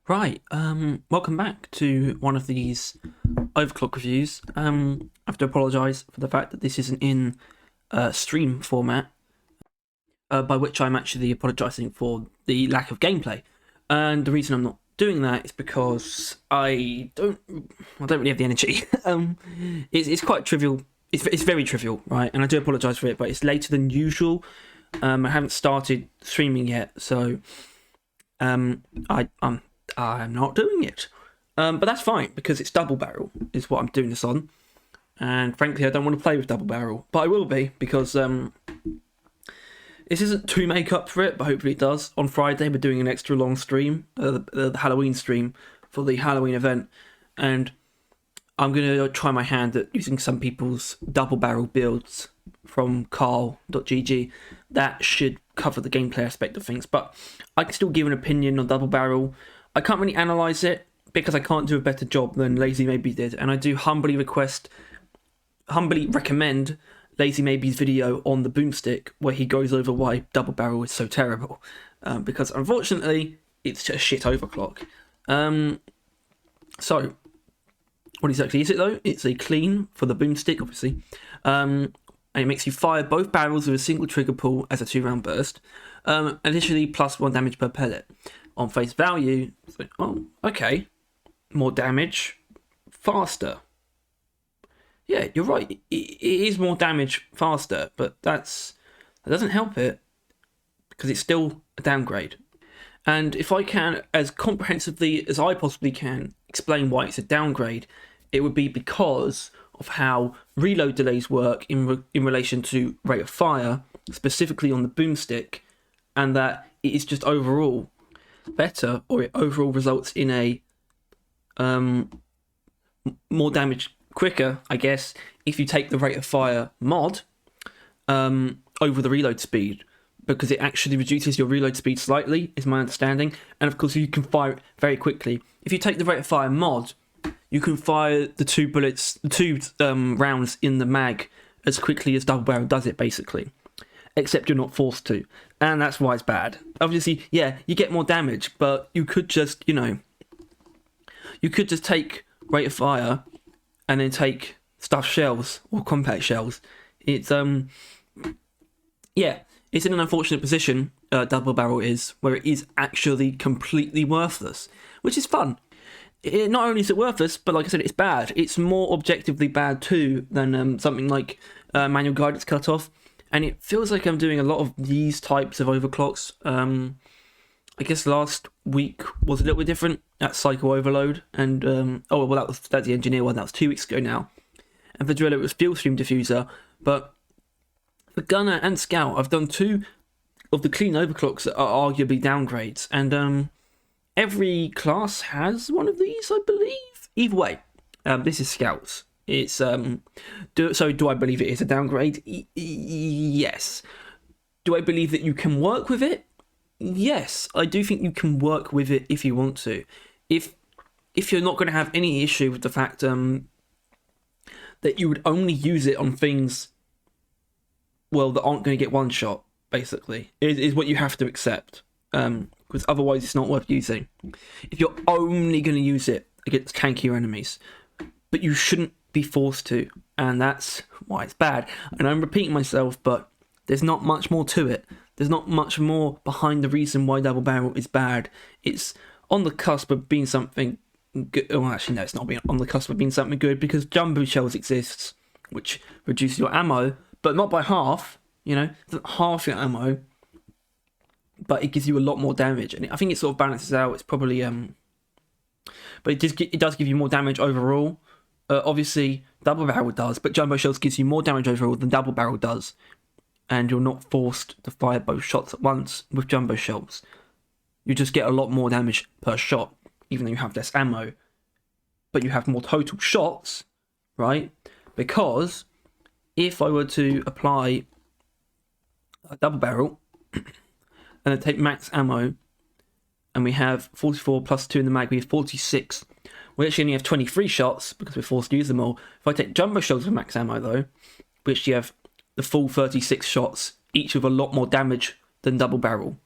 Right, welcome back to one of these Overclock reviews. I have to apologise for the fact that this isn't in stream format, by which I'm actually apologising for the lack of gameplay. And the reason I'm not doing that is because I don't really have the energy. It's quite trivial. It's very trivial, right? And I do apologise for it, but it's later than usual. I haven't started streaming yet, so I'm not doing it. But that's fine because it's double barrel is what I'm doing this on. And frankly, I don't want to play with double barrel, but I will be because this isn't to make up for it, but hopefully it does. On Friday, we're doing an extra long stream, the Halloween stream for the Halloween event, and I'm going to try my hand at using some people's double barrel builds from carl.gg. That should cover the gameplay aspect of things, but I can still give an opinion on double barrel. I can't really analyse it because I can't do a better job than Lazy Maybe did, and I do humbly recommend Lazy Maybe's video on the boomstick where he goes over why double barrel is so terrible, because unfortunately it's just shit overclock. So what exactly is it though? It's a clean for the boomstick, obviously, and it makes you fire both barrels with a single trigger pull as a 2-round burst, additionally plus 1 damage per pellet. On face value, it's like, oh, okay, more damage, faster. Yeah, you're right. It is more damage faster, but that doesn't help it because it's still a downgrade. And if I can, as comprehensively as I possibly can, explain why it's a downgrade, it would be because of how reload delays work in relation to rate of fire, specifically on the boomstick, and that it is just overall better, or it overall results in a more damage quicker, I guess, if you take the rate of fire mod over the reload speed, because it actually reduces your reload speed slightly, is my understanding, and of course you can fire it very quickly. If you take the rate of fire mod, you can fire the two rounds in the mag as quickly as double barrel does it, basically, except you're not forced to, and that's why it's bad. Obviously, yeah, you get more damage, but you could just, take rate of fire and then take stuffed shells or compact shells. It's it's in an unfortunate position, double barrel is, where it is actually completely worthless, which is fun. Not only is it worthless, but like I said, it's bad. It's more objectively bad too than something like manual guidance cutoff, and it feels like I'm doing a lot of these types of overclocks. I guess last week was a little bit different at Cycle Overload, and that's the engineer one. That was 2 weeks ago now, and for Driller it was Fuel Stream Diffuser. But for Gunner and Scout, I've done 2 of the clean overclocks that are arguably downgrades, and every class has one of these, I believe. Either way, this is Scouts. It's do I believe it is a downgrade? Yes. Do I believe that you can work with it? Yes, I do think you can work with it if you want to. If you're not going to have any issue with the fact that you would only use it on things, well, that aren't going to get one shot, basically, is what you have to accept. Because otherwise it's not worth using. If you're only going to use it against tankier enemies, but you shouldn't be forced to, and that's why it's bad. And I'm repeating myself, but there's not much more to it. There's not much more behind the reason why double barrel is bad. It's on the cusp of being something good. Well, actually, no, it's not being on the cusp of being something good, because jumbo shells exists, which reduce your ammo, but not by half. Half your ammo, but it gives you a lot more damage, and I think it sort of balances out. It's probably but it does give you more damage overall. Obviously, double barrel does, but jumbo shells gives you more damage overall than double barrel does. And you're not forced to fire both shots at once with jumbo shells. You just get a lot more damage per shot, even though you have less ammo. But you have more total shots, right? Because if I were to apply a double barrel and then take max ammo, and we have 44 plus 2 in the mag, we have 46. We actually only have 23 shots because we're forced to use them all. If I take jumbo shells with max ammo, though, which you have the full 36 shots, each with a lot more damage than double barrel,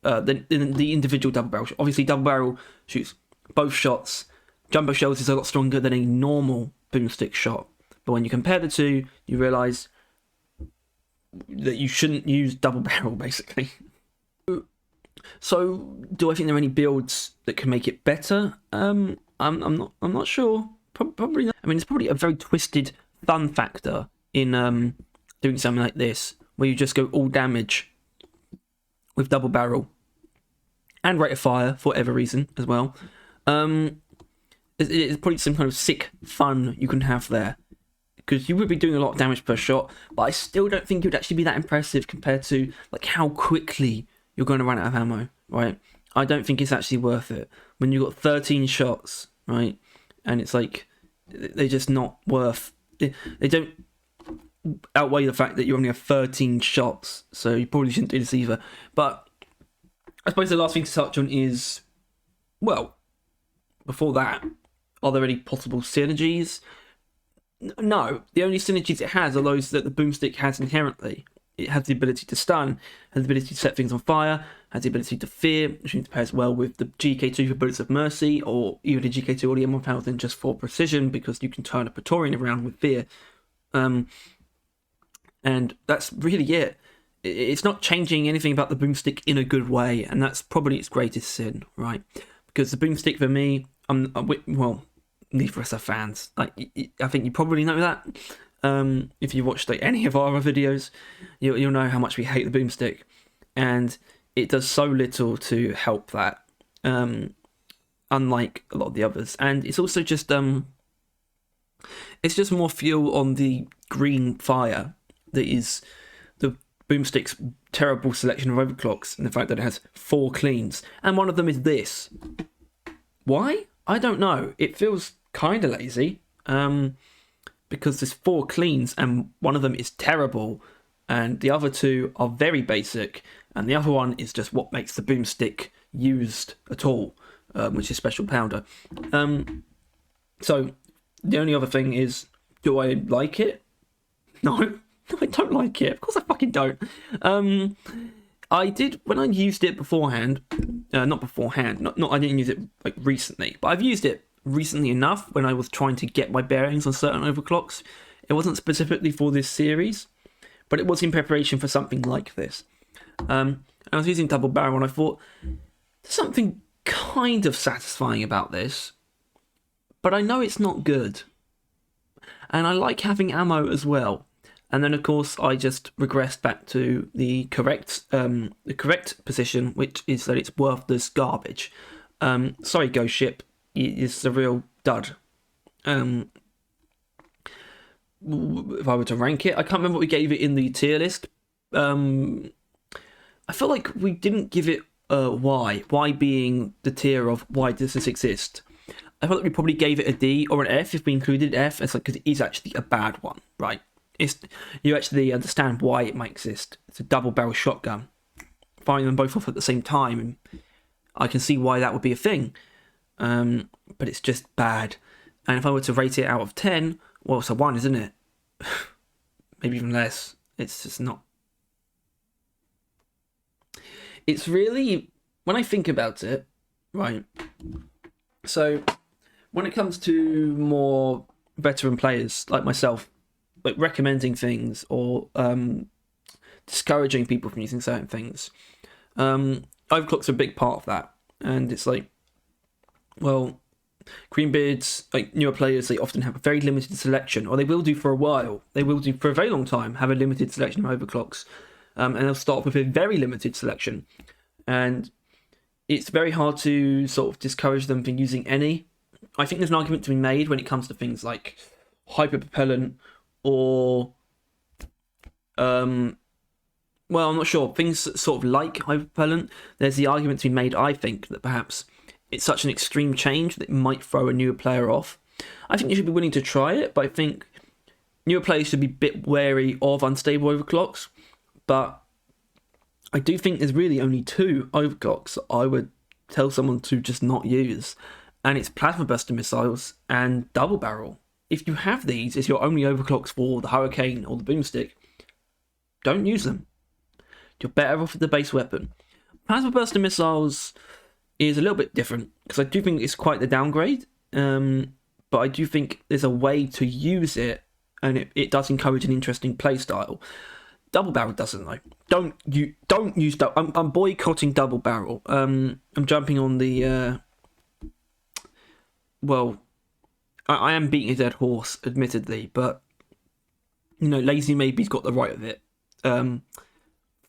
than the individual double barrel. Obviously, double barrel shoots both shots, jumbo shells is a lot stronger than a normal boomstick shot. But when you compare the two, you realise that you shouldn't use double barrel, basically. So, do I think there are any builds that can make it better? I'm not sure. Probably not. I mean, it's probably a very twisted fun factor in doing something like this, where you just go all damage with double barrel and rate of fire for whatever reason as well. It's probably some kind of sick fun you can have there, because you would be doing a lot of damage per shot, but I still don't think it would actually be that impressive compared to like how quickly you're going to run out of ammo, right? I don't think it's actually worth it when you've got 13 shots, right? And it's like they're just not worth. They don't outweigh the fact that you only have 13 shots, so you probably shouldn't do this either. But I suppose the last thing to touch on is, well, before that, are there any possible synergies? No, the only synergies it has are those that the boomstick has inherently. It has the ability to stun, has the ability to set things on fire, has the ability to fear, which pairs well with the GK2 for Bullets of Mercy, or even the GK2 already more powerful than just for precision, because you can turn a Praetorian around with fear. And that's really it. It's not changing anything about the boomstick in a good way, and that's probably its greatest sin, right? Because the boomstick for me, well, neither of us are fans. Like, I think you probably know that. If you watched like any of our other videos, you'll know how much we hate the boomstick, and it does so little to help that. Unlike a lot of the others, and it's also just it's just more fuel on the green fire that is the boomstick's terrible selection of overclocks, and the fact that it has 4 cleans, and one of them is this. Why? I don't know. It feels kind of lazy. Because there's 4 cleans and one of them is terrible, and the other 2 are very basic, and the other one is just what makes the boomstick used at all, which is special powder. So the only other thing is, do I like it? No, I don't like it. Of course I fucking don't. I did when I used it beforehand. Not beforehand. Not I didn't use it like recently, but I've used it recently enough when I was trying to get my bearings on certain overclocks. It wasn't specifically for this series, but it was in preparation for something like this. I was using double barrel, and I thought there's something kind of satisfying about this, but I know it's not good, and I like having ammo as well. And then of course I just regressed back to the correct position, which is that it's worthless garbage. Sorry, Ghost Ship. It's a real dud. If I were to rank it, I can't remember what we gave it in the tier list. I feel like we didn't give it a Y. Y being the tier of why does this exist. I felt like we probably gave it a D or an F if we included F. It's like, because it is actually a bad one, right? You actually understand why it might exist. It's a double barrel shotgun. Firing them both off at the same time, and I can see why that would be a thing. But it's just bad. And if I were to rate it out of 10, well, it's a 1, isn't it? Maybe even less. It's just not. It's really, when I think about it, right? So, when it comes to more veteran players like myself, like recommending things or discouraging people from using certain things, overclock's a big part of that. And it's like, well, Greenbeards, like newer players, they often have a very limited selection, or they will do for a while. They will do for a very long time, have a limited selection of overclocks. And they'll start with a very limited selection. And it's very hard to sort of discourage them from using any. I think there's an argument to be made when it comes to things like hyperpropellant or, well, I'm not sure, things sort of like hyperpropellant. There's the argument to be made, I think, that perhaps it's such an extreme change that it might throw a newer player off. I think you should be willing to try it, but I think newer players should be a bit wary of unstable overclocks. But I do think there's really only 2 overclocks I would tell someone to just not use, and it's plasma buster missiles and double barrel. If you have these as your only overclocks for the Hurricane or the Boomstick, don't use them. You're better off with the base weapon. Plasma buster missiles, is a little bit different because I do think it's quite the downgrade. But I do think there's a way to use it, and it does encourage an interesting play style. Double barrel doesn't though. Don't use double. I'm boycotting double barrel. I'm jumping on the. Well, I am beating a dead horse, admittedly, but Lazy Maybe's got the right of it.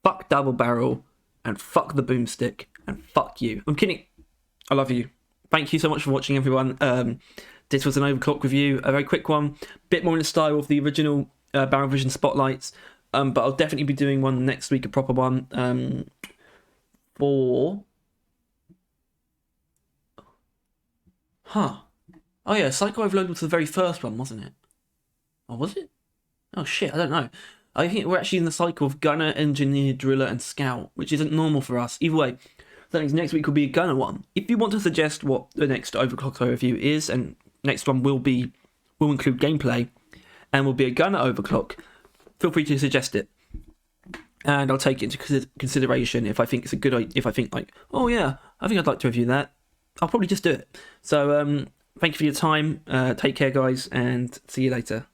Fuck double barrel, and fuck the boomstick, and fuck you. I'm kidding. I love you. Thank you so much for watching, everyone. This was an Overclock review, a very quick one, bit more in the style of the original Barrel Vision Spotlights. But I'll definitely be doing one next week, a proper one, for... Oh yeah, Psycho Overload was the very first one, wasn't it? Or was it? Oh shit, I don't know. I think we're actually in the cycle of Gunner, Engineer, Driller, and Scout, which isn't normal for us. Either way, that means next week will be a Gunner one. If you want to suggest what the next Overclock review is, and next one will include gameplay, and will be a Gunner Overclock, feel free to suggest it, and I'll take it into consideration if I think it's a good idea. If I think like, oh yeah, I think I'd like to review that, I'll probably just do it. So thank you for your time. Take care, guys, and see you later.